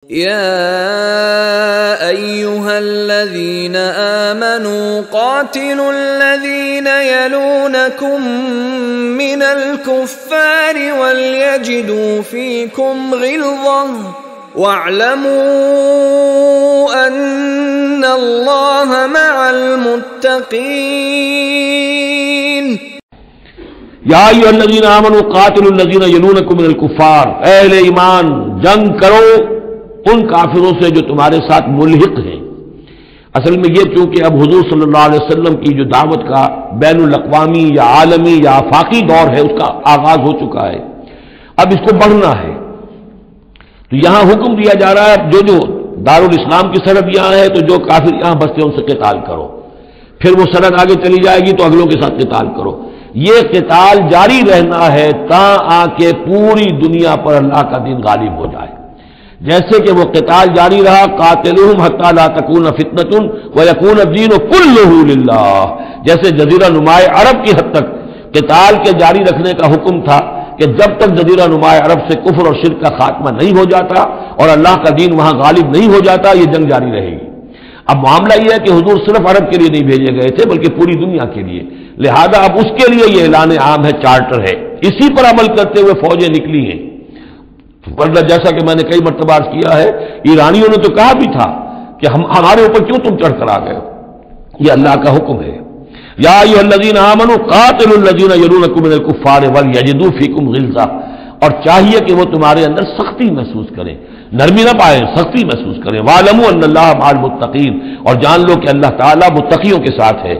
يا أيها الذين آمنوا قاتلوا الذين يلونكم من الكفار وليجدوا فيكم غلظة واعلموا أن الله مع المتقين یا ایھا الذین آمنوا قاتلوا الذین یلونکم من الکفار، اے اہل ایمان جنگ کرو ان کافروں سے جو تمہارے ساتھ ملحق ہیں۔ اصل میں یہ چونکہ اب حضور صلی اللہ علیہ وسلم کی جو دعوت کا بین الاقوامی یا عالمی یا آفاقی دور ہے اس کا آغاز ہو چکا ہے، اب اس کو بڑھنا ہے، تو یہاں حکم دیا جا رہا ہے جو دارالاسلام کی سرحد یہاں ہے تو جو کافر یہاں بستے ان سے قتال کرو، پھر وہ سرحد آگے چلی جائے گی تو اگلوں کے ساتھ قتال کرو۔ یہ قتال جاری رہنا ہے تا آ کے پوری دنیا پر اللہ کا دین غالب ہو جائے، جیسے کہ وہ قتال جاری رہا قاتلہم حتی لا تکون فتنۃ ویکون الدین کلہ للہ، جیسے جزیرہ نماء عرب کی حد تک قتال کے جاری رکھنے کا حکم تھا کہ جب تک جزیرہ نماء عرب سے کفر اور شرک کا خاتمہ نہیں ہو جاتا اور اللہ کا دین وہاں غالب نہیں ہو جاتا یہ جنگ جاری رہے گی۔ اب معاملہ یہ ہے کہ حضور صرف عرب کے لیے نہیں بھیجے گئے تھے بلکہ پوری دنیا کے لیے، لہذا اب اس کے لیے یہ اعلان عام ہے، چارٹر ہے، اسی پر عمل کرتے ہوئے فوجیں نکلی ہیں۔ ورنہ جیسا کہ میں نے کئی مرتبہ عرض کیا ہے، ایرانیوں نے تو کہا بھی تھا کہ ہمارے اوپر کیوں تم چڑھ کر آ گئے، یہ اللہ کا حکم ہے۔ یا ایھا الذین آمنوا قاتلوا الذین یلونکم من الکفار ولیجدوا فیکم غلظہ، اور چاہیے کہ وہ تمہارے اندر سختی محسوس کریں، نرمی نہ پائیں، سختی محسوس کریں۔ وَاعْلَمُوا أَنَّ اللَّهَ مَعَ الْمُتَّقِينَ، اور جان لو کہ اللہ تعالیٰ متقیوں کے ساتھ ہے۔